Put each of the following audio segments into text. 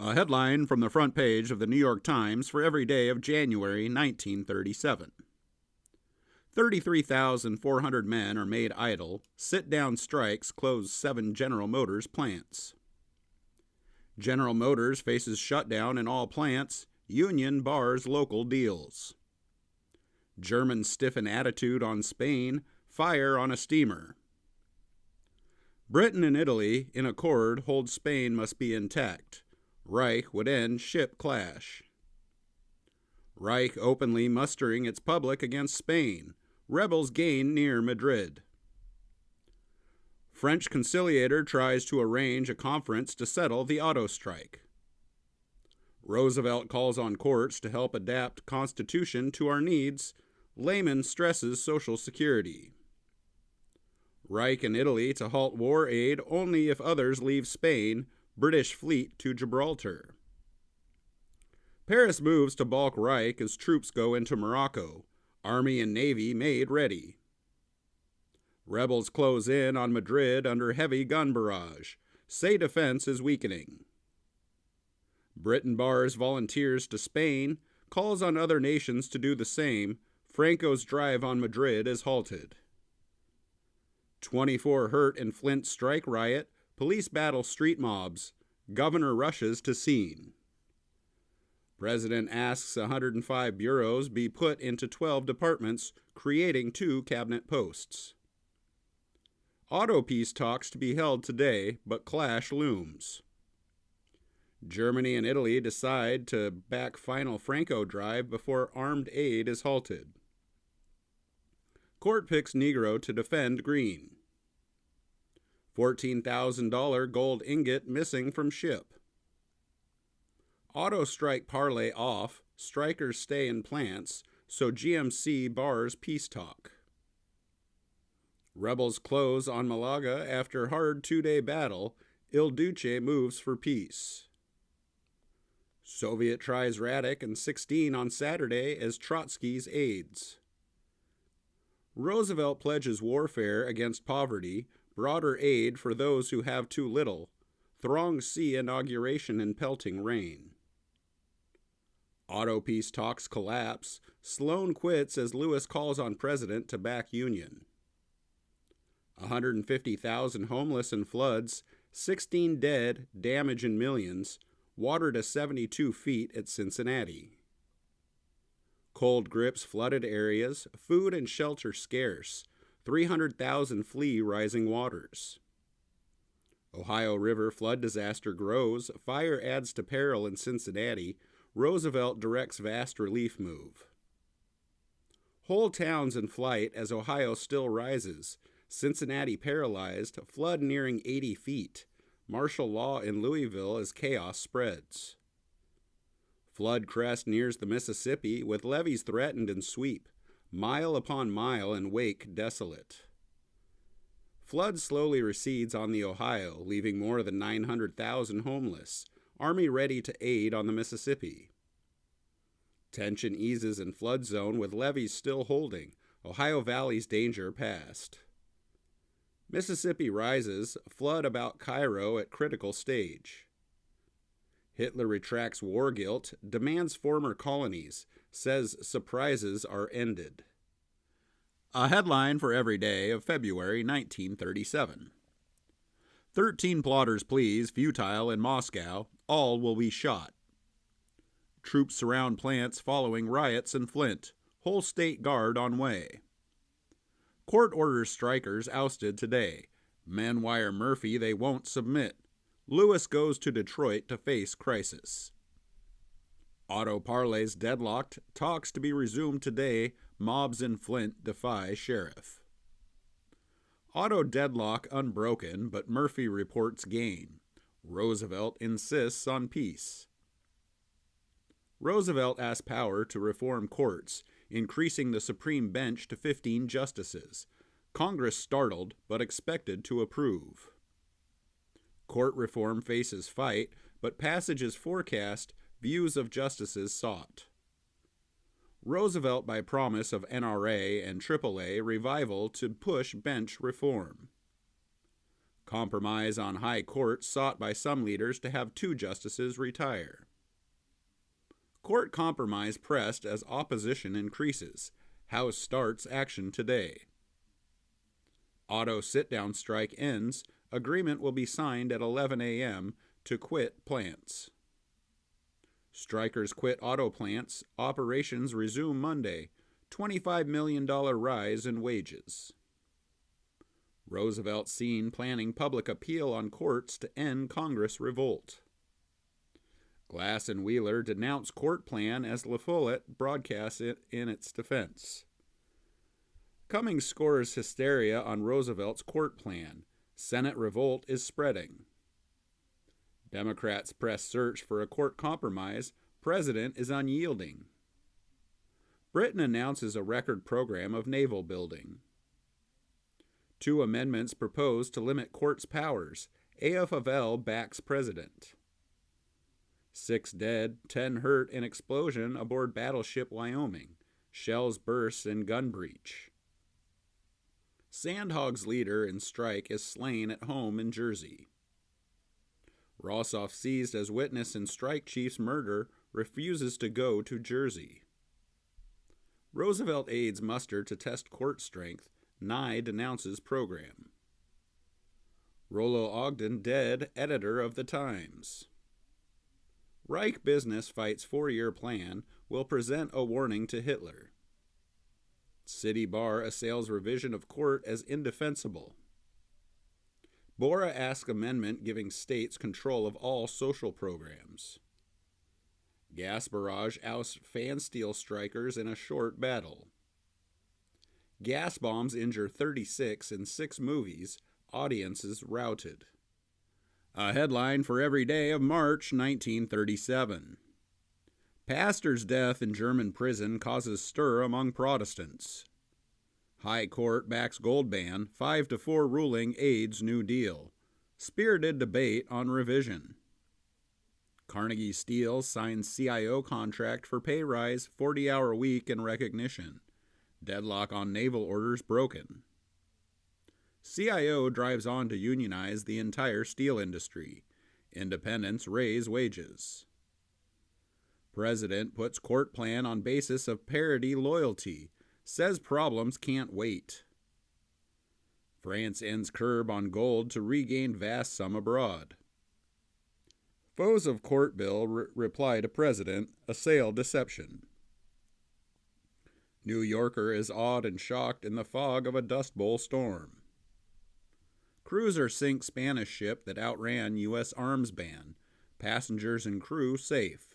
A headline from the front page of the New York Times for every day of January 1937. 33,400 men are made idle. Sit-down strikes close 7 General Motors plants. General Motors faces shutdown in all plants. Union bars local deals. Germans stiffen attitude on Spain. Fire on a steamer. Britain and Italy, in accord, hold Spain must be intact. Reich would end ship clash. Reich openly mustering its public against Spain. Rebels gain near Madrid. French conciliator tries to arrange a conference to settle the auto strike. Roosevelt calls on courts to help adapt Constitution to our needs. Layman stresses Social Security. Reich and Italy to halt war aid only if others leave Spain. British fleet to Gibraltar. Paris moves to balk Reich as troops go into Morocco. Army and Navy made ready. Rebels close in on Madrid under heavy gun barrage. Say defense is weakening. Britain bars volunteers to Spain. Calls on other nations to do the same. Franco's drive on Madrid is halted. 24 hurt in Flint strike riot. Police battle street mobs. Governor rushes to scene. President asks 105 bureaus be put into 12 departments, creating 2 cabinet posts. Auto peace talks to be held today, but clash looms. Germany and Italy decide to back final Franco drive before armed aid is halted. Court picks Negro to defend Green. $14,000 gold ingot missing from ship. Auto strike parlay off. Strikers stay in plants, so GMC bars peace talk. Rebels close on Malaga after hard 2-day battle. Il Duce moves for peace. Soviet tries Radek and 16 on Saturday as Trotsky's aides. Roosevelt pledges warfare against poverty. Broader aid for those who have too little. Throngs see inauguration in pelting rain. Auto peace talks collapse. Sloan quits as Lewis calls on president to back Union. 150,000 homeless in floods. 16 dead, damage in millions. Water to 72 feet at Cincinnati. Cold grips flooded areas. Food and shelter scarce. 300,000 flee rising waters. Ohio River flood disaster grows. Fire adds to peril in Cincinnati. Roosevelt directs vast relief move. Whole towns in flight as Ohio still rises. Cincinnati paralyzed. Flood nearing 80 feet. Martial law in Louisville as chaos spreads. Flood crest nears the Mississippi with levees threatened in sweep. Mile upon mile and wake desolate. Flood slowly recedes on the Ohio, leaving more than 900,000 homeless. Army ready to aid on the Mississippi. Tension eases in flood zone with levees still holding. Ohio Valley's danger past. Mississippi rises. Flood about Cairo at critical stage. Hitler retracts war guilt. Demands former colonies. Says surprises are ended. A headline for every day of February 1937. 13 plotters pleas futile in Moscow. All will be shot. Troops surround plants following riots in Flint. Whole state guard on way. Court orders strikers ousted today. Men wire Murphy they won't submit. Lewis goes to Detroit to face crisis. Auto parlays deadlocked. Talks to be resumed today. Mobs in Flint defy sheriff. Auto deadlock unbroken, but Murphy reports gain. Roosevelt insists on peace. Roosevelt asks power to reform courts, increasing the Supreme Bench to 15 justices. Congress startled, but expected to approve. Court reform faces fight, but passage is forecast. Views of justices sought. Roosevelt by promise of NRA and AAA revival to push bench reform. Compromise on high court sought by some leaders to have 2 justices retire. Court compromise pressed as opposition increases. House starts action today. Auto sit-down strike ends. Agreement will be signed at 11 a.m. to quit plants. Strikers quit auto plants. Operations resume Monday. $25 million rise in wages. Roosevelt seen planning public appeal on courts to end Congress revolt. Glass and Wheeler denounce court plan as La Follette broadcasts it in its defense. Cummings scores hysteria on Roosevelt's court plan. Senate revolt is spreading. Democrats press search for a court compromise. President is unyielding. Britain announces a record program of naval building. 2 amendments proposed to limit court's powers. AFL backs president. 6 dead, 10 hurt in explosion aboard battleship Wyoming. Shells burst in gun breach. Sandhog's leader in strike is slain at home in Jersey. Rossoff seized as witness in strike chief's murder, refuses to go to Jersey. Roosevelt aides muster to test court strength. Nye denounces program. Rollo Ogden dead, editor of the Times. Reich business fights 4-year plan, will present a warning to Hitler. City bar assails revision of court as indefensible. Bora asks amendment giving states control of all social programs. Gas barrage ousts fan steel strikers in a short battle. Gas bombs injure 36 in 6 movies, audiences routed. A headline for every day of March 1937. Pastor's death in German prison causes stir among Protestants. High Court backs gold ban, 5-4 ruling aids New Deal. Spirited debate on revision. Carnegie Steel signs CIO contract for pay rise, 40-hour week in recognition. Deadlock on naval orders broken. CIO drives on to unionize the entire steel industry. Independents raise wages. President puts court plan on basis of parity loyalty. Says problems can't wait. France ends curb on gold to regain vast sum abroad. Foes of court bill reply to president, assail deception. New Yorker is awed and shocked in the fog of a Dust Bowl storm. Cruiser sinks Spanish ship that outran U.S. arms ban. Passengers and crew safe.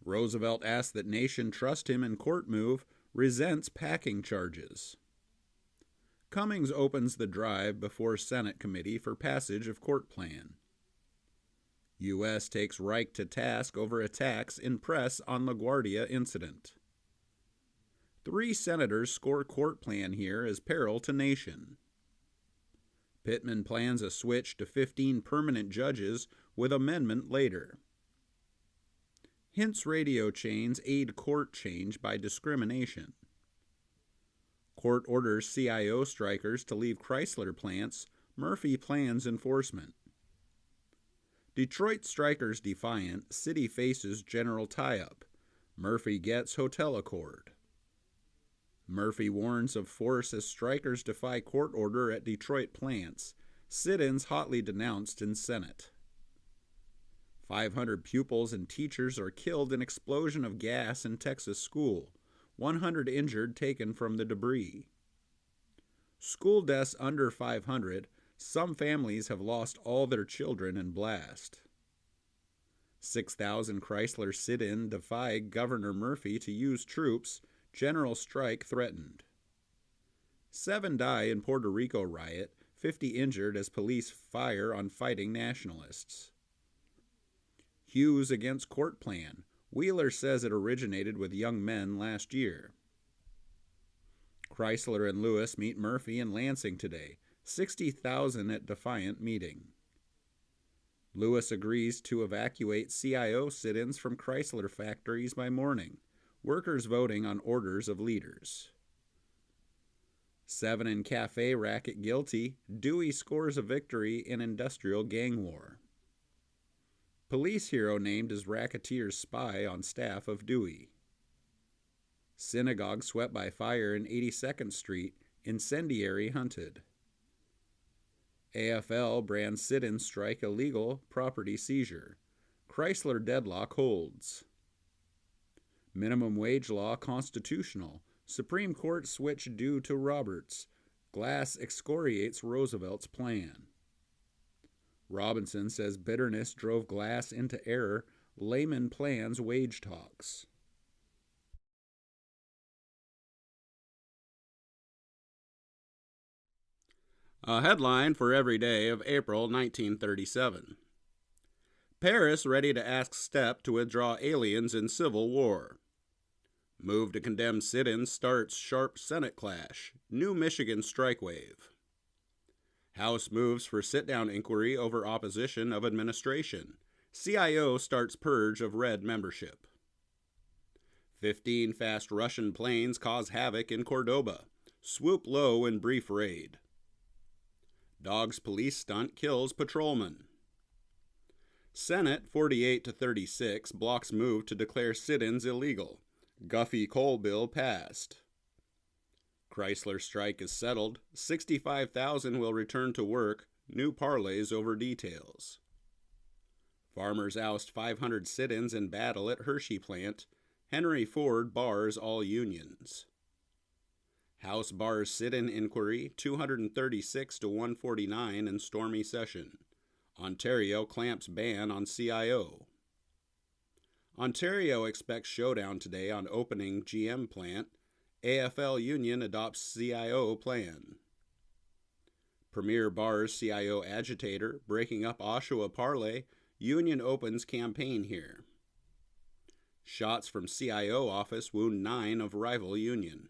Roosevelt asks that nation trust him in court move, resents packing charges. Cummings opens the drive before Senate committee for passage of court plan. U.S. takes Reich to task over attacks in press on LaGuardia incident. 3 senators score court plan here as peril to nation. Pittman plans a switch to 15 permanent judges with amendment later. Hints radio chains aid court change by discrimination. Court orders CIO strikers to leave Chrysler plants. Murphy plans enforcement. Detroit strikers defiant. City faces general tie-up. Murphy gets hotel accord. Murphy warns of force as strikers defy court order at Detroit plants. Sit-ins hotly denounced in Senate. 500 pupils and teachers are killed in explosion of gas in Texas school. 100 injured taken from the debris. School deaths under 500. Some families have lost all their children in blast. 6,000 Chrysler sit-in defy Governor Murphy to use troops. General strike threatened. 7 die in Puerto Rico riot, 50 injured as police fire on fighting nationalists. Hughes against court plan. Wheeler says it originated with young men last year. Chrysler and Lewis meet Murphy in Lansing today. 60,000 at defiant meeting. Lewis agrees to evacuate CIO sit-ins from Chrysler factories by morning. Workers voting on orders of leaders. 7 in cafe racket guilty. Dewey scores a victory in industrial gang war. Police hero named as racketeer's spy on staff of Dewey. Synagogue swept by fire in 82nd Street. Incendiary hunted. AFL brands sit-in strike illegal. Property seizure. Chrysler deadlock holds. Minimum wage law constitutional. Supreme Court switch due to Roberts. Glass excoriates Roosevelt's plan. Robinson says bitterness drove Glass into error. Layman plans wage talks. A headline for every day of April 1937. Paris ready to ask Steppe to withdraw aliens in civil war. Move to condemn sit-ins starts sharp Senate clash. New Michigan strike wave. House moves for sit-down inquiry over opposition of administration. CIO starts purge of Red membership. 15 fast Russian planes cause havoc in Cordoba. Swoop low in brief raid. Dogs police stunt kills patrolman. Senate 48-36 blocks move to declare sit-ins illegal. Guffey coal bill passed. Chrysler strike is settled. 65,000 will return to work. New parlays over details. Farmers oust 500 sit-ins in battle at Hershey plant. Henry Ford bars all unions. House bars sit-in inquiry 236-149 in stormy session. Ontario clamps ban on CIO. Ontario expects showdown today on opening GM plant. AFL union adopts CIO plan. Premier bars CIO agitator, breaking up Oshawa parlay. Union opens campaign here. Shots from CIO office wound 9 of rival union.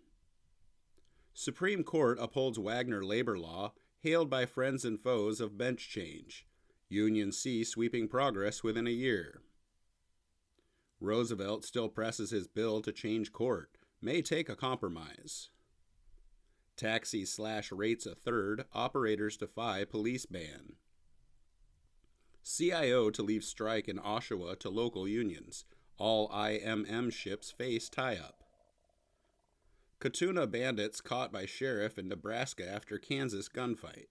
Supreme Court upholds Wagner labor law, hailed by friends and foes of bench change. Union C sweeping progress within a year. Roosevelt still presses his bill to change court. May take a compromise. Taxi slash rates a third. Operators defy police ban. CIO to leave strike in Oshawa to local unions. All IMM ships face tie-up. Katuna bandits caught by sheriff in Nebraska after Kansas gunfight.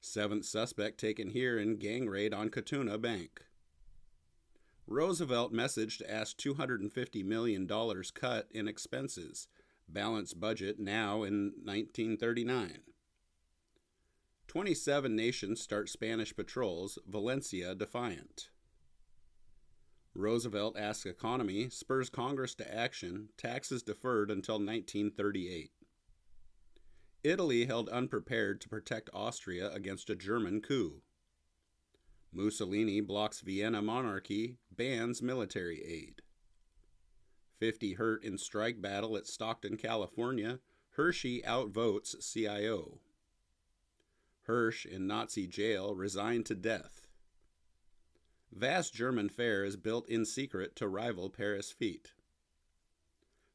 7th suspect taken here in gang raid on Katuna Bank. Roosevelt message to ask $250 million cut in expenses. Balanced budget now in 1939. 27 nations start Spanish patrols. Valencia defiant. Roosevelt asks economy, spurs Congress to action, taxes deferred until 1938. Italy held unprepared to protect Austria against a German coup. Mussolini blocks Vienna monarchy, bans military aid. 50 hurt in strike battle at Stockton, California. Hershey outvotes CIO. Hirsch in Nazi jail resigned to death. Vast German fair is built in secret to rival Paris feet.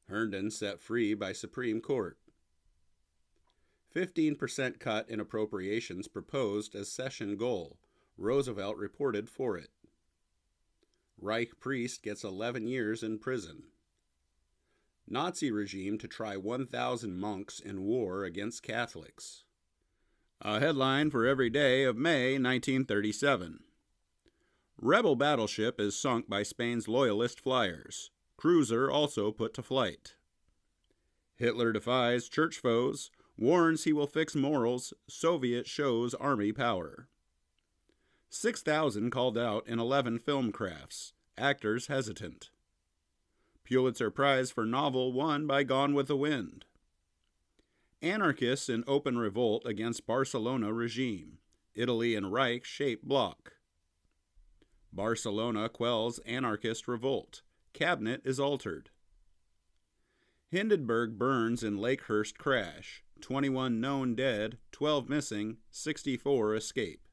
Herndon set free by Supreme Court. 15% cut in appropriations proposed as session goal. Roosevelt reported for it. Reich priest gets 11 years in prison. Nazi regime to try 1,000 monks in war against Catholics. A headline for every day of May 1937. Rebel battleship is sunk by Spain's loyalist flyers. Cruiser also put to flight. Hitler defies church foes, warns he will fix morals. Soviet shows army power. 6,000 called out in 11 film crafts. Actors hesitant. Pulitzer Prize for novel won by Gone with the Wind. Anarchists in open revolt against Barcelona regime. Italy and Reich shape bloc. Barcelona quells anarchist revolt. Cabinet is altered. Hindenburg burns in Lakehurst crash. 21 known dead, 12 missing, 64 escape.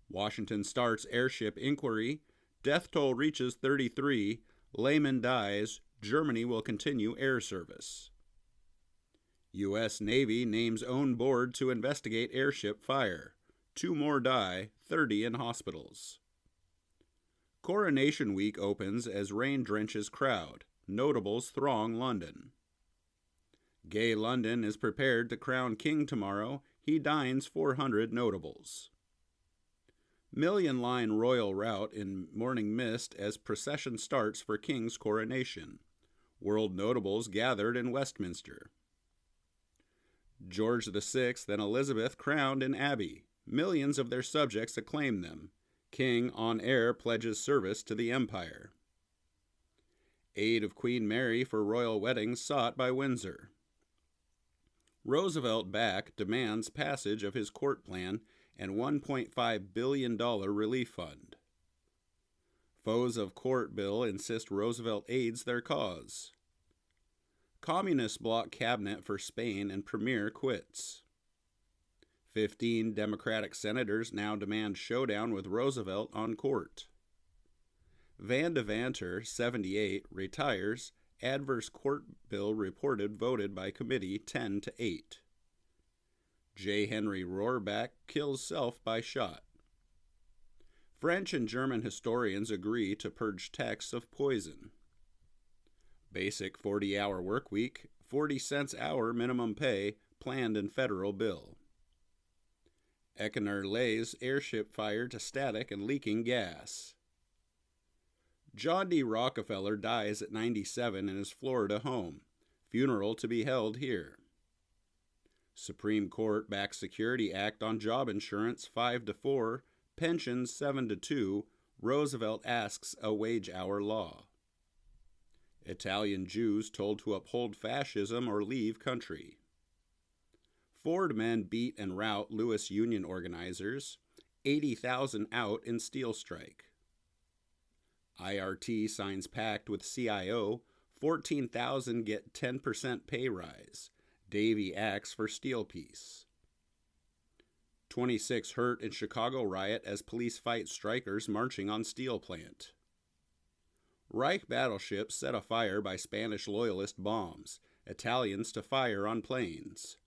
Washington starts airship inquiry. Death toll reaches 33. Layman dies. Germany will continue air service. U.S. Navy names own board to investigate airship fire. 2 more die, 30 in hospitals. Coronation Week opens as rain drenches crowd. Notables throng London. Gay London is prepared to crown king tomorrow. He dines 400 notables. Million-line royal rout in morning mist as procession starts for king's coronation. World notables gathered in Westminster. George VI and Elizabeth crowned in Abbey. Millions of their subjects acclaim them. King on air pledges service to the empire. Aid of Queen Mary for royal weddings sought by Windsor. Roosevelt back demands passage of his court plan and $1.5 billion relief fund. Foes of court bill insist Roosevelt aids their cause. Communists block cabinet for Spain and premier quits. 15 Democratic senators now demand showdown with Roosevelt on court. Van Devanter, 78, retires. Adverse court bill reported voted by committee 10-8. J. Henry Rohrback kills self by shot. French and German historians agree to purge texts of poison. Basic 40-hour work week, 40 cents hour minimum pay, planned in federal bill. Eckener lays airship fire to static and leaking gas. John D. Rockefeller dies at 97 in his Florida home. Funeral to be held here. Supreme Court backs Security Act on job insurance 5-4, pensions 7-2. Roosevelt asks a wage hour law. Italian Jews told to uphold fascism or leave country. Ford men beat and rout Lewis Union organizers. 80,000 out in steel strike. IRT signs pact with CIO. 14,000 get 10% pay rise. Davy acts for steel piece. 26 hurt in Chicago riot as police fight strikers marching on steel plant. Reich battleship set afire by Spanish loyalist bombs. Italians to fire on planes.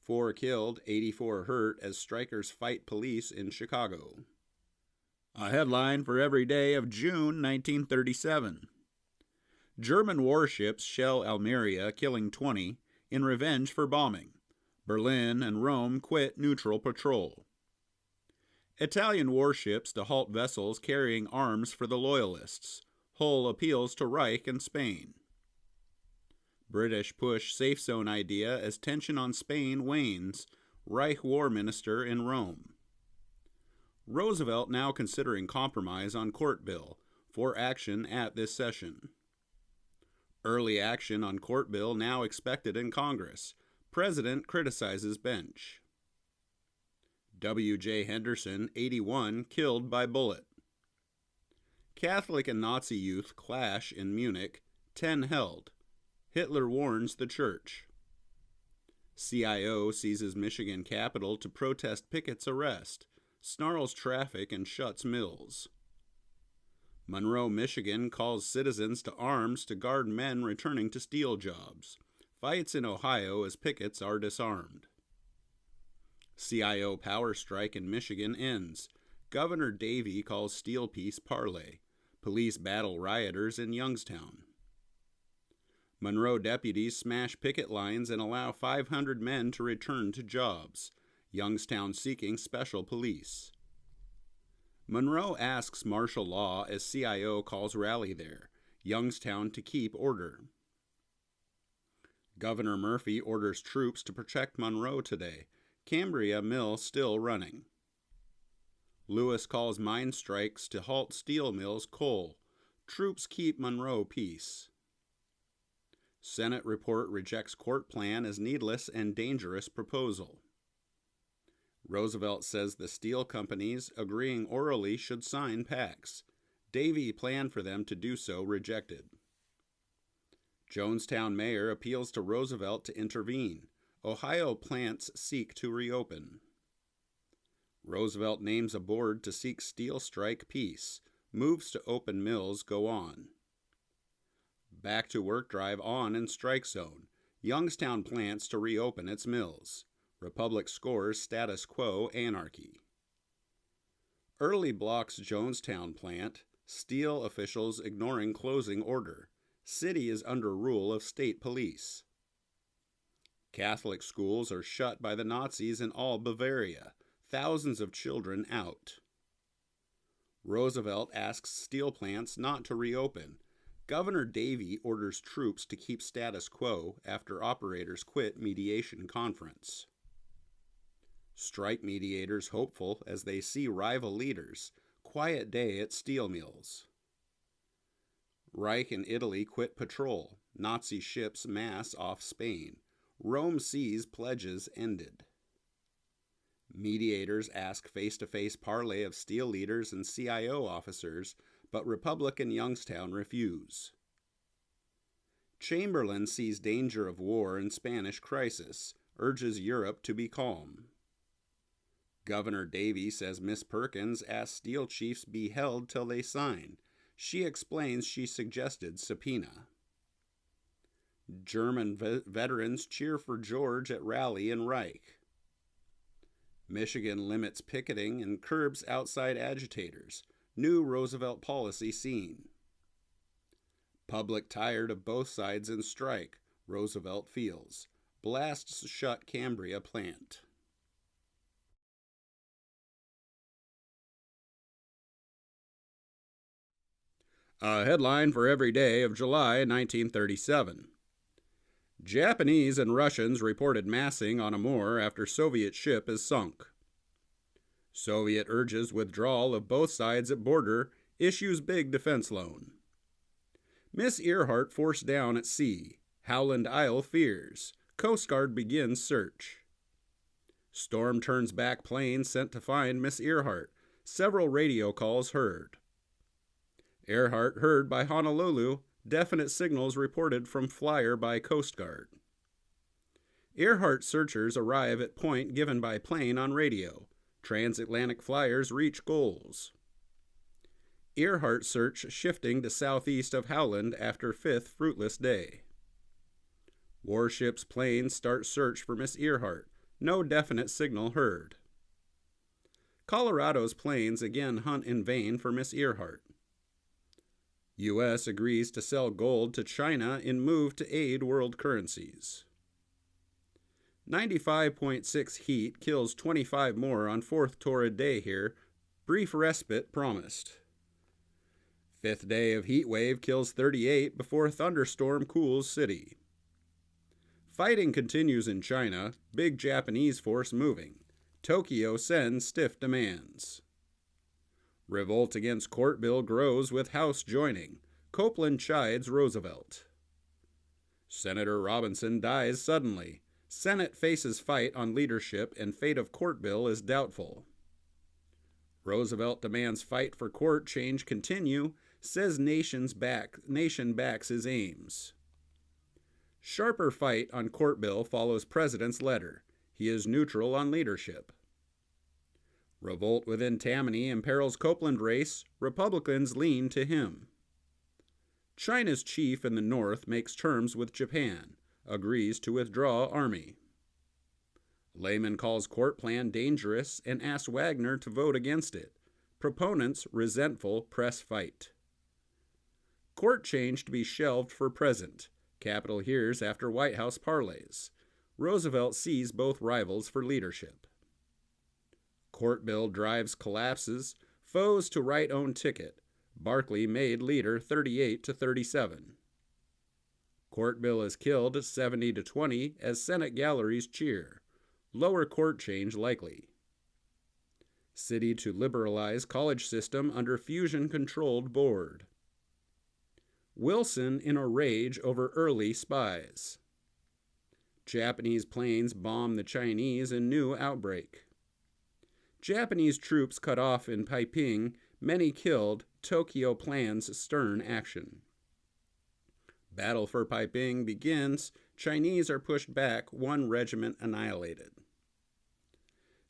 4 killed, 84 hurt as strikers fight police in Chicago. A headline for every day of June 1937. German warships shell Almeria, killing 20, in revenge for bombing. Berlin and Rome quit neutral patrol. Italian warships to halt vessels carrying arms for the Loyalists. Hull appeals to Reich and Spain. British push safe zone idea as tension on Spain wanes. Reich war minister in Rome. Roosevelt now considering compromise on court bill for action at this session. Early action on court bill now expected in Congress. President criticizes bench. W.J. Henderson, 81, killed by bullet. Catholic and Nazi youth clash in Munich. 10 held. Hitler warns the church. CIO seizes Michigan Capitol to protest Pickett's arrest. Snarls traffic and shuts mills. Monroe, Michigan calls citizens to arms to guard men returning to steel jobs. Fights in Ohio as pickets are disarmed. CIO power strike in Michigan ends. Governor Davey calls steel piece parley. Police battle rioters in Youngstown. Monroe deputies smash picket lines and allow 500 men to return to jobs. Youngstown seeking special police. Monroe asks martial law as CIO calls rally there. Youngstown to keep order. Governor Murphy orders troops to protect Monroe today. Cambria mill still running. Lewis calls mine strikes to halt steel mills coal. Troops keep Monroe peace. Senate report rejects court plan as needless and dangerous proposal. Roosevelt says the steel companies agreeing orally should sign pacts. Davey planned for them to do so rejected. Jonestown mayor appeals to Roosevelt to intervene. Ohio plants seek to reopen. Roosevelt names a board to seek steel strike peace. Moves to open mills go on. Back to work drive on in strike zone. Youngstown plans to reopen its mills. Republic scores status quo anarchy. Early blocks Jonestown plant. Steel officials ignoring closing order. City is under rule of state police. Catholic schools are shut by the Nazis in all Bavaria. Thousands of children out. Roosevelt asks steel plants not to reopen. Governor Davie orders troops to keep status quo after operators quit mediation conference. Strike mediators hopeful as they see rival leaders. Quiet day at steel mills. Reich and Italy quit patrol. Nazi ships mass off Spain. Rome sees pledges ended. Mediators ask face-to-face parley of steel leaders and CIO officers, but Republican Youngstown refuse. Chamberlain sees danger of war and Spanish crisis, urges Europe to be calm. Governor Davie says Miss Perkins asks steel chiefs be held till they sign. She explains she suggested subpoena. German veterans cheer for George at rally in Reich. Michigan limits picketing and curbs outside agitators. New Roosevelt policy seen. Public tired of both sides in strike. Roosevelt feels. Blasts shut Cambria plant. A headline for every day of July 1937. Japanese and Russians reported massing on Amur after Soviet ship is sunk. Soviet urges withdrawal of both sides at border, issues big defense loan. Miss Earhart forced down at sea. Howland Isle fears. Coast Guard begins search. Storm turns back plane sent to find Miss Earhart. Several radio calls heard. Earhart heard by Honolulu. Definite signals reported from flyer by Coast Guard. Earhart searchers arrive at point given by plane on radio. Transatlantic flyers reach goals. Earhart search shifting to southeast of Howland after fifth fruitless day. Warships planes start search for Miss Earhart. No definite signal heard. Colorado's planes again hunt in vain for Miss Earhart. U.S. agrees to sell gold to China in move to aid world currencies. 95.6 heat kills 25 more on fourth torrid day here. Brief respite promised. Fifth day of heat wave kills 38 before thunderstorm cools city. Fighting continues in China. Big Japanese force moving. Tokyo sends stiff demands. Revolt against court bill grows with House joining. Copeland chides Roosevelt. Senator Robinson dies suddenly. Senate faces fight on leadership and fate of court bill is doubtful. Roosevelt demands fight for court change continue, says nation backs his aims. Sharper fight on court bill follows president's letter. He is neutral on leadership. Revolt within Tammany imperils Copeland race. Republicans lean to him. China's chief in the north makes terms with Japan. Agrees to withdraw army. Lehman calls court plan dangerous and asks Wagner to vote against it. Proponents resentful press fight. Court change to be shelved for present. Capitol hears after White House parleys. Roosevelt sees both rivals for leadership. Court bill drives collapses. Foes to right own ticket. Barkley made leader 38 to 37. Court bill is killed 70 to 20 as Senate galleries cheer. Lower court change likely. City to liberalize college system under fusion-controlled board. Wilson in a rage over early spies. Japanese planes bomb the Chinese in new outbreak. Japanese troops cut off in Taiping, many killed. Tokyo plans stern action. Battle for Taiping begins. Chinese are pushed back, one regiment annihilated.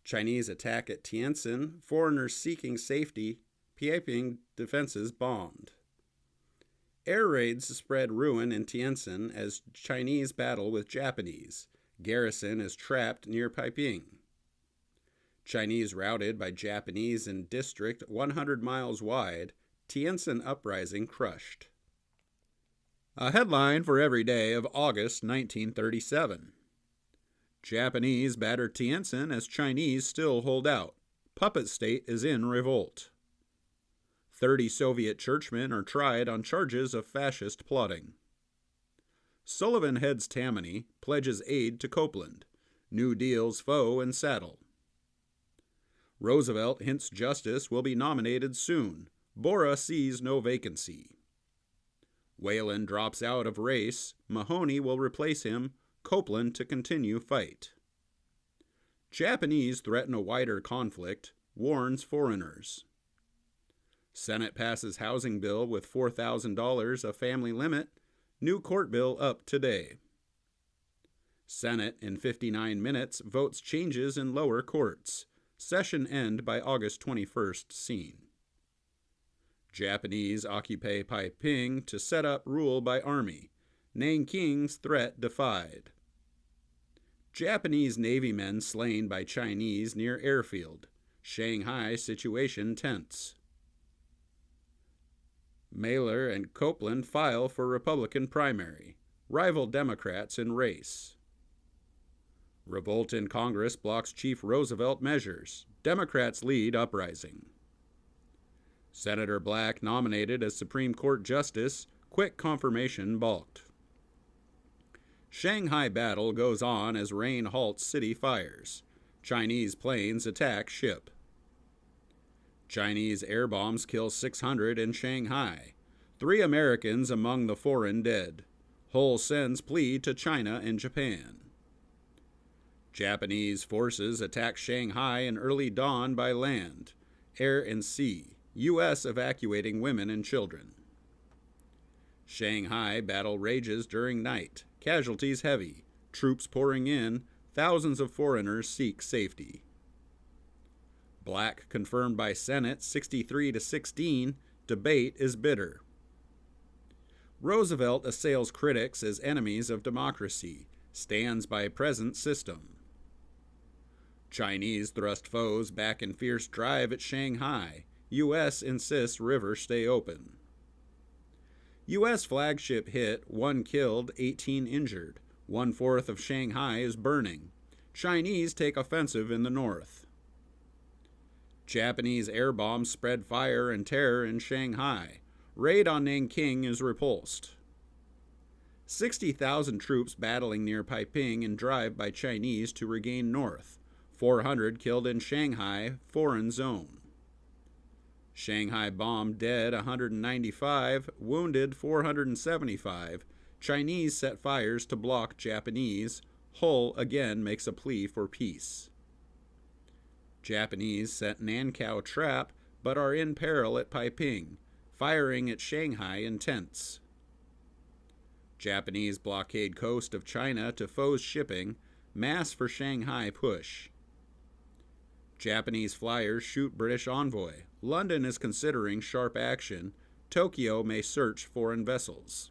Chinese attack at Tientsin, foreigners seeking safety. Taiping defenses bombed. Air raids spread ruin in Tientsin as Chinese battle with Japanese. Garrison is trapped near Peiping. Chinese routed by Japanese in district 100 miles wide. Tientsin uprising crushed. A headline for every day of August 1937. Japanese batter Tientsin as Chinese still hold out. Puppet state is in revolt. 30 Soviet churchmen are tried on charges of fascist plotting. Sullivan heads Tammany, pledges aid to Copeland. New Deal's foe in saddle. Roosevelt hints justice will be nominated soon. Bora sees no vacancy. Whalen drops out of race. Mahoney will replace him. Copeland to continue fight. Japanese threaten a wider conflict. Warns foreigners. Senate passes housing bill with $4,000 a family limit. New court bill up today. Senate in 59 minutes votes changes in lower courts. Session end by August 21st seen. Japanese occupy Peiping to set up rule by army. Nanking's threat defied. Japanese Navy men slain by Chinese near airfield. Shanghai situation tense. Mailer and Copeland file for Republican primary. Rival Democrats in race. Revolt in Congress blocks Chief Roosevelt measures. Democrats lead uprising. Senator Black nominated as Supreme Court Justice. Quick confirmation balked. Shanghai battle goes on as rain halts city fires. Chinese planes attack ship. Chinese air bombs kill 600 in Shanghai. 3 Americans among the foreign dead. Hull sends plea to China and Japan. Japanese forces attack Shanghai in early dawn by land, air and sea. U.S. evacuating women and children. Shanghai battle rages during night. Casualties heavy. Troops pouring in. Thousands of foreigners seek safety. Black confirmed by Senate 63-16. Debate is bitter. Roosevelt assails critics as enemies of democracy. Stands by present system. Chinese thrust foes back in fierce drive at Shanghai. U.S. insists river stay open. U.S. flagship hit, 1 killed, 18 injured. 1/4 of Shanghai is burning. Chinese take offensive in the north. Japanese air bombs spread fire and terror in Shanghai. Raid on Nanking is repulsed. 60,000 troops battling near Peiping in drive by Chinese to regain north. 400 killed in Shanghai, foreign zone. Shanghai bomb dead 195, wounded 475. Chinese set fires to block Japanese. Hull again makes a plea for peace. Japanese set Nankow trap, but are in peril at Peiping. Firing at Shanghai intense. Japanese blockade coast of China to foes shipping. Mass for Shanghai push. Japanese flyers shoot British envoy. London is considering sharp action. Tokyo may search foreign vessels.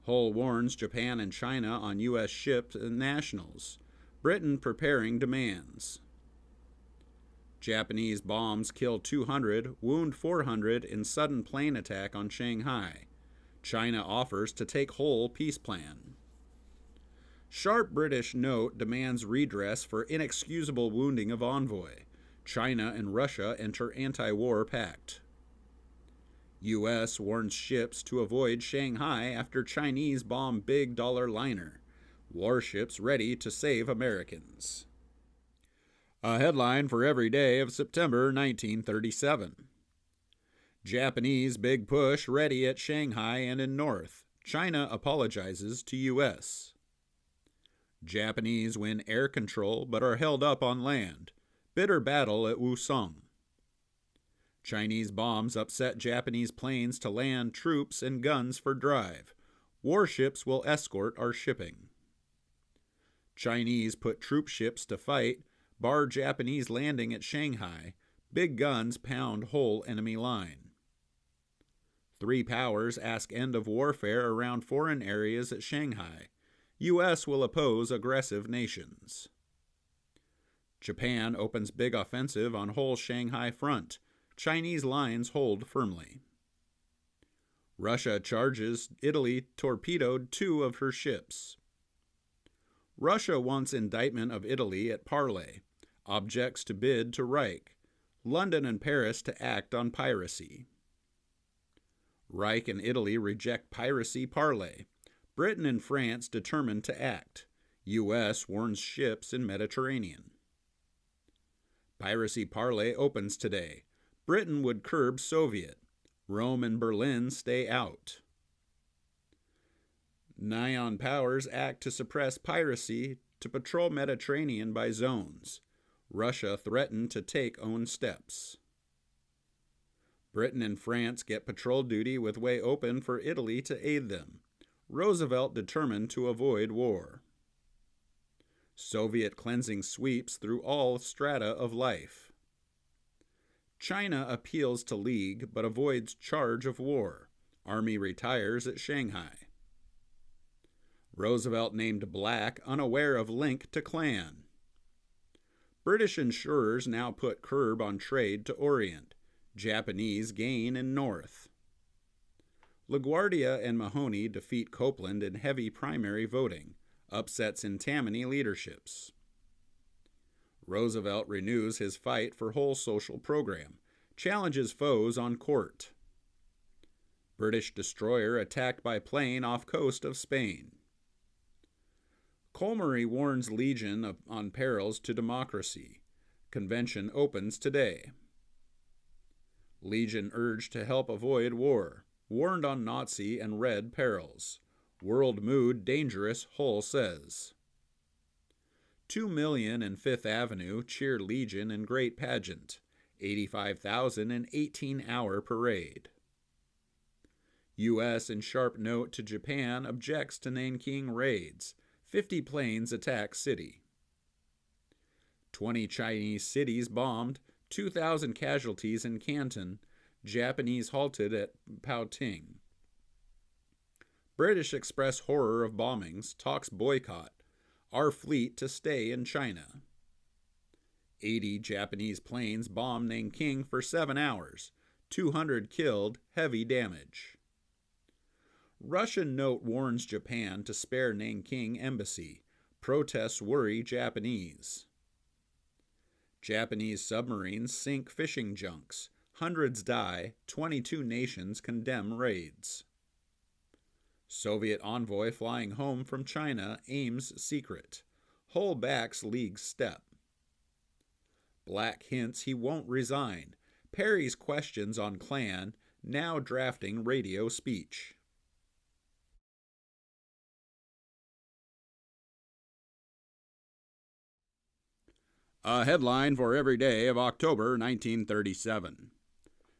Hull warns Japan and China on U.S. ships and nationals. Britain preparing demands. Japanese bombs kill 200, wound 400 in sudden plane attack on Shanghai. China offers to take Hull peace plan. Sharp British note demands redress for inexcusable wounding of envoy. China and Russia enter anti-war pact. U.S. warns ships to avoid Shanghai after Chinese bomb big dollar liner. Warships ready to save Americans. A headline for every day of September 1937. Japanese big push ready at Shanghai and in north. China apologizes to U.S. Japanese win air control but are held up on land. Bitter battle at Wusong. Chinese bombs upset Japanese planes to land troops and guns for drive. Warships will escort our shipping. Chinese put troop ships to fight, bar Japanese landing at Shanghai. Big guns pound whole enemy line. Three powers ask end of warfare around foreign areas at Shanghai. U.S. will oppose aggressive nations. Japan opens big offensive on whole Shanghai front. Chinese lines hold firmly. Russia charges Italy torpedoed 2 of her ships. Russia wants indictment of Italy at parley. Objects to bid to Reich. London and Paris to act on piracy. Reich and Italy reject piracy parley. Britain and France determined to act. U.S. warns ships in Mediterranean. Piracy parley opens today. Britain would curb Soviet. Rome and Berlin stay out. Neon powers act to suppress piracy to patrol Mediterranean by zones. Russia threatened to take own steps. Britain and France get patrol duty with way open for Italy to aid them. Roosevelt determined to avoid war. Soviet cleansing sweeps through all strata of life. China appeals to League but avoids charge of war. Army retires at Shanghai. Roosevelt named Black unaware of link to Klan. British insurers now put curb on trade to Orient. Japanese gain in North. LaGuardia and Mahoney defeat Copeland in heavy primary voting. Upsets in Tammany leaderships. Roosevelt renews his fight for whole social program. Challenges foes on court. British destroyer attacked by plane off coast of Spain. Colmery warns Legion on perils to democracy. Convention opens today. Legion urged to help avoid war. Warned on Nazi and Red perils. World mood dangerous, Hull says. 2 million in Fifth Avenue cheer Legion in great pageant. 85,000 in 18-hour parade. U.S. in sharp note to Japan objects to Nanking raids. 50 planes attack city. 20 Chinese cities bombed. 2,000 casualties in Canton. Japanese halted at Pouting. British express horror of bombings, talks boycott. Our fleet to stay in China. 80 Japanese planes bomb Nanking for 7 hours. 200 killed, heavy damage. Russian note warns Japan to spare Nanking embassy. Protests worry Japanese. Japanese submarines sink fishing junks. Hundreds die. 22 nations condemn raids. Soviet envoy flying home from China aims secret. Hull backs League's step. Black hints he won't resign. Perry's questions on Klan, now drafting radio speech. A headline for every day of October 1937.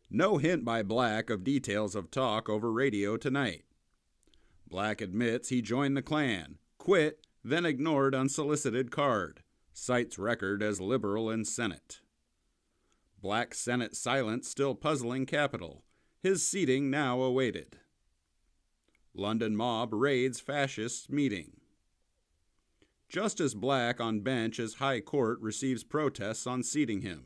No hint by Black of details of talk over radio tonight. Black admits he joined the Klan, quit, then ignored unsolicited card. Cites record as liberal in Senate. Black Senate silence still puzzling Capitol. His seating now awaited. London mob raids fascists meeting. Justice Black on bench as High Court receives protests on seating him.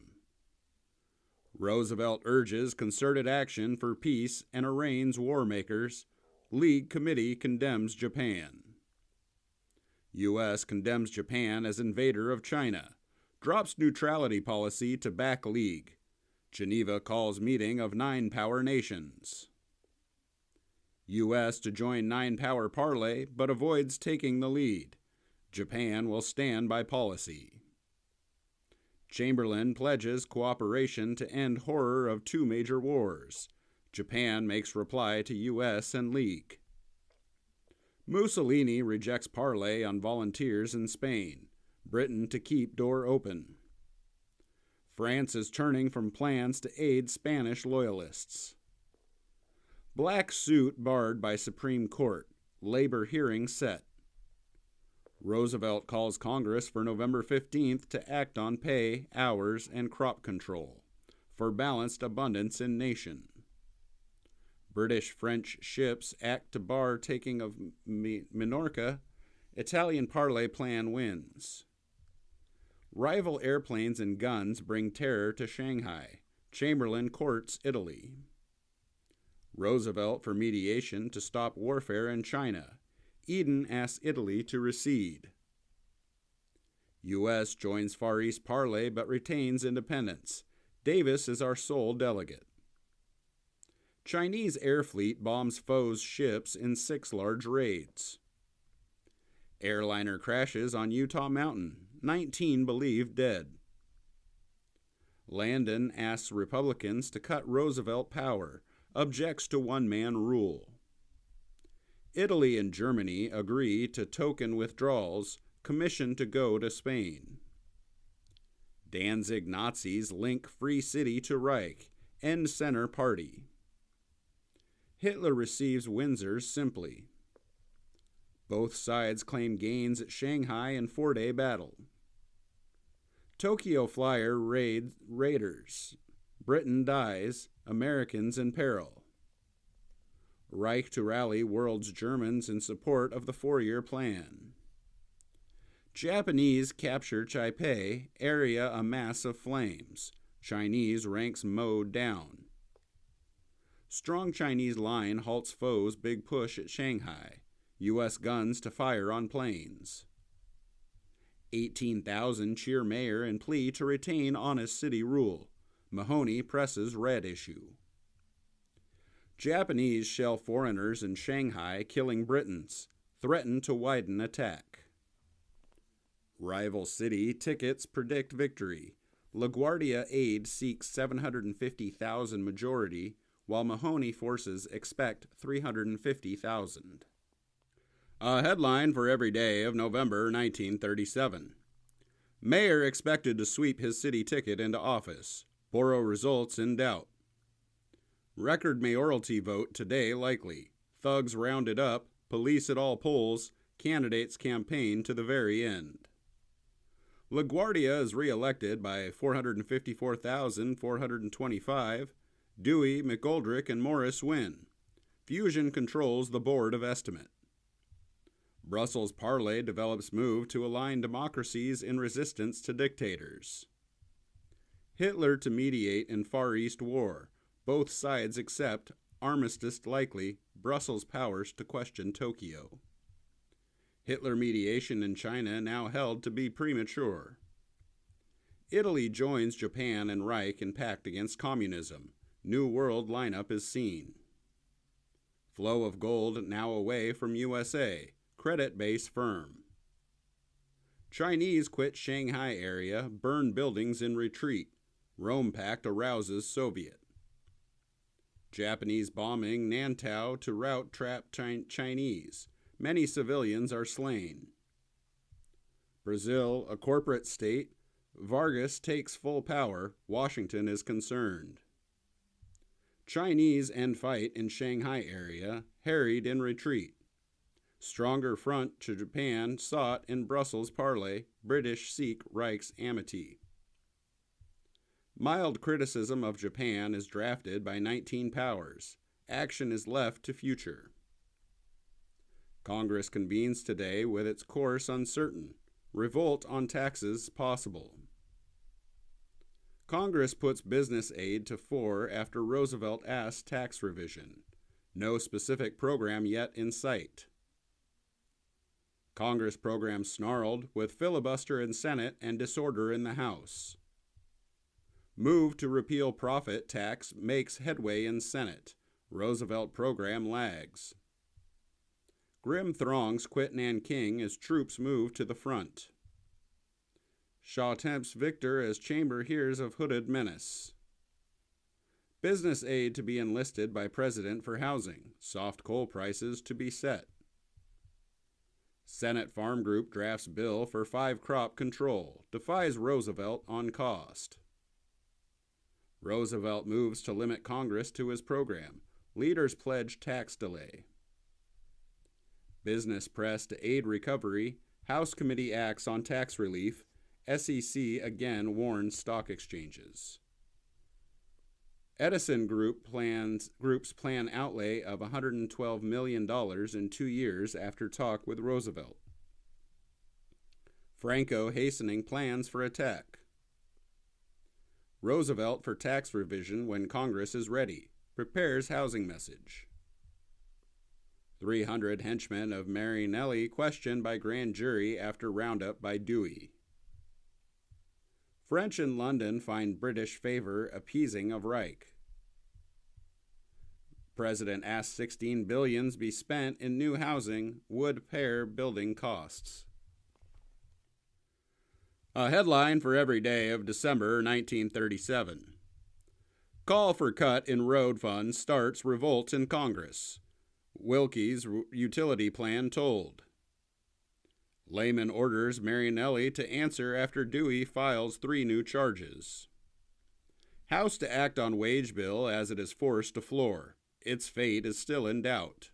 Roosevelt urges concerted action for peace and arraigns war makers. League committee condemns Japan. U.S. condemns Japan as invader of China. Drops neutrality policy to back League. Geneva calls meeting of 9 power nations. U.S. to join 9 power parley but avoids taking the lead. Japan will stand by policy. Chamberlain pledges cooperation to end horror of 2 major wars. Japan makes reply to U.S. and League. Mussolini rejects parley on volunteers in Spain. Britain to keep door open. France is turning from plans to aid Spanish loyalists. Black suit barred by Supreme Court. Labor hearing set. Roosevelt calls Congress for November 15th to act on pay, hours, and crop control. For balanced abundance in nation. British-French ships act to bar taking of Minorca. Italian parley plan wins. Rival airplanes and guns bring terror to Shanghai. Chamberlain courts Italy. Roosevelt for mediation to stop warfare in China. Eden asks Italy to recede. U.S. joins Far East parley but retains independence. Davis is our sole delegate. Chinese air fleet bombs foes' ships in 6 large raids. Airliner crashes on Utah Mountain. 19 believed dead. Landon asks Republicans to cut Roosevelt power, objects to one-man rule. Italy and Germany agree to token withdrawals, commission to go to Spain. Danzig Nazis link Free City to Reich, end Center Party. Hitler receives Windsor simply. Both sides claim gains at Shanghai in 4-day battle. Tokyo flyer raiders. Britain dies, Americans in peril. Reich to rally world's Germans in support of the 4-year plan. Japanese capture Taipei, area a mass of flames. Chinese ranks mowed down. Strong Chinese line halts foes' big push at Shanghai. U.S. guns to fire on planes. 18,000 cheer mayor and plea to retain honest city rule. Mahoney presses red issue. Japanese shell foreigners in Shanghai killing Britons. Threaten to widen attack. Rival city tickets predict victory. LaGuardia aide seeks 750,000 majority, while Mahoney forces expect 350,000. A headline for every day of November 1937. Mayor expected to sweep his city ticket into office. Borough results in doubt. Record mayoralty vote today likely. Thugs rounded up, police at all polls, candidates campaign to the very end. LaGuardia is re-elected by 454,425. Dewey, McGoldrick, and Morris win. Fusion controls the Board of Estimate. Brussels parley develops move to align democracies in resistance to dictators. Hitler to mediate in Far East war. Both sides accept, armistice likely, Brussels powers to question Tokyo. Hitler mediation in China now held to be premature. Italy joins Japan and Reich in pact against communism. New World lineup is seen. Flow of gold now away from USA. Credit base firm. Chinese quit Shanghai area, burn buildings in retreat. Rome Pact arouses Soviet. Japanese bombing Nantao to rout trapped Chinese. Many civilians are slain. Brazil, a corporate state. Vargas takes full power. Washington is concerned. Chinese end fight in Shanghai area, harried in retreat. Stronger front to Japan sought in Brussels parley. British seek Reich's amity. Mild criticism of Japan is drafted by 19 powers. Action is left to future. Congress convenes today with its course uncertain. Revolt on taxes possible. Congress puts business aid to 4 after Roosevelt asked tax revision. No specific program yet in sight. Congress program snarled with filibuster in Senate and disorder in the House. Move to repeal profit tax makes headway in Senate. Roosevelt program lags. Grim throngs quit Nanking as troops move to the front. Shaw tempts victor as chamber hears of hooded menace. Business aid to be enlisted by president for housing. Soft coal prices to be set. Senate Farm Group drafts bill for 5 crop control. Defies Roosevelt on cost. Roosevelt moves to limit Congress to his program. Leaders pledge tax delay. Business press to aid recovery. House committee acts on tax relief. SEC again warns stock exchanges. Edison Group's plan outlay of $112 million in 2 years after talk with Roosevelt. Franco hastening plans for attack. Roosevelt for tax revision when Congress is ready. Prepares housing message. 300 henchmen of Marinelli questioned by grand jury after roundup by Dewey. French in London find British favor appeasing of Reich. President asks 16 billions be spent in new housing would pare building costs. A headline for every day of December 1937. Call for cut in road funds starts revolt in Congress. Wilkie's utility plan told. Layman orders Marinelli to answer after Dewey files 3 new charges. House to act on wage bill as it is forced to floor. Its fate is still in doubt.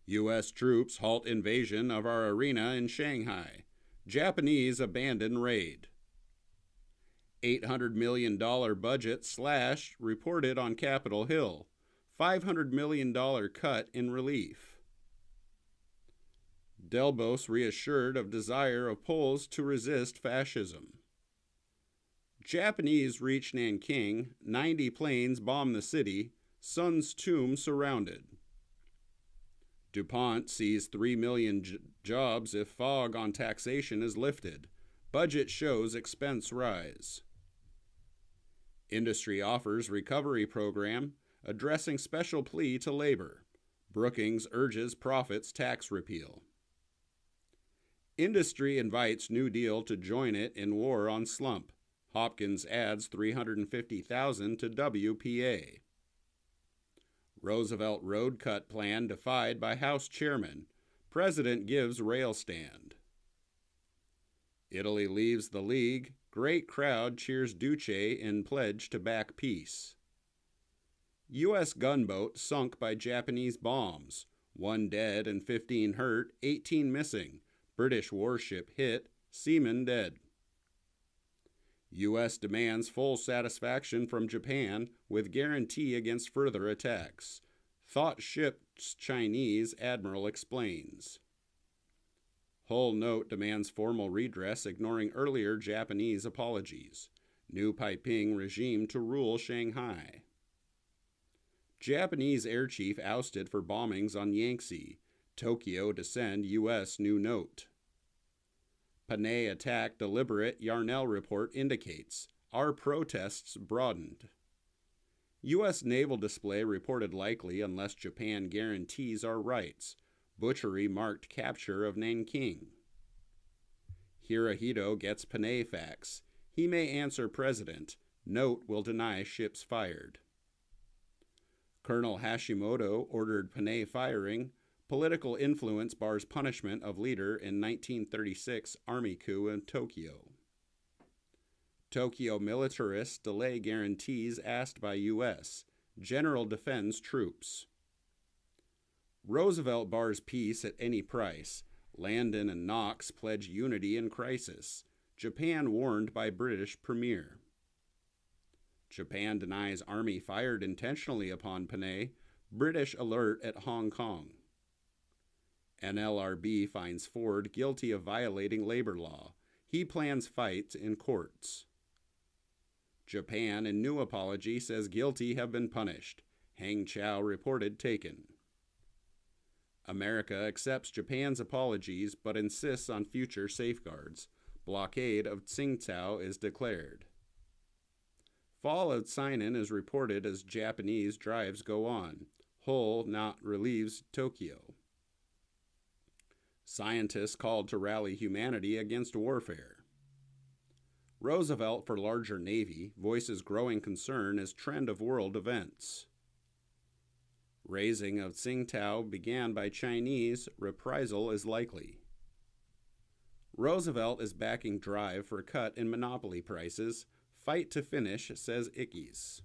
U.S. troops halt invasion of our arena in Shanghai. Japanese abandon raid. $800 million budget slash reported on Capitol Hill. $500 million cut in relief. Delbos reassured of desire of Poles to resist fascism. Japanese reach Nanking, 90 planes bomb the city, Sun's tomb surrounded. DuPont sees 3 million jobs if fog on taxation is lifted. Budget shows expense rise. Industry offers recovery program, addressing special plea to labor. Brookings urges profits tax repeal. Industry invites New Deal to join it in war on slump. Hopkins adds $350,000 to WPA. Roosevelt road cut plan defied by House chairman. President gives rail stand. Italy leaves the League. Great crowd cheers Duce in pledge to back peace. U.S. gunboat sunk by Japanese bombs. 1 dead and 15 hurt, 18 missing. British warship hit, seamen dead. U.S. demands full satisfaction from Japan with guarantee against further attacks. Thought ships Chinese admiral explains. Hull note demands formal redress, ignoring earlier Japanese apologies. New Peiping regime to rule Shanghai. Japanese air chief ousted for bombings on Yangtze. Tokyo to send U.S. new note. Panay attack deliberate, Yarnell report indicates. Our protests broadened. U.S. naval display reported likely unless Japan guarantees our rights. Butchery marked capture of Nanking. Hirohito gets Panay facts. He may answer president. Note will deny ships fired. Colonel Hashimoto ordered Panay firing. Political influence bars punishment of leader in 1936 army coup in Tokyo. Tokyo militarists delay guarantees asked by U.S. General defends troops. Roosevelt bars peace at any price. Landon and Knox pledge unity in crisis. Japan warned by British premier. Japan denies army fired intentionally upon Panay. British alert at Hong Kong. NLRB finds Ford guilty of violating labor law. He plans fights in courts. Japan in new apology says guilty have been punished. Hang Chow reported taken. America accepts Japan's apologies but insists on future safeguards. Blockade of Tsingtao is declared. Fall of Sainan is reported as Japanese drives go on. Hull not relieves Tokyo. Scientists called to rally humanity against warfare. Roosevelt for larger Navy voices growing concern as trend of world events. Raising of Tsingtao began by Chinese, reprisal is likely. Roosevelt is backing drive for cut in monopoly prices. Fight to finish, says Ickes.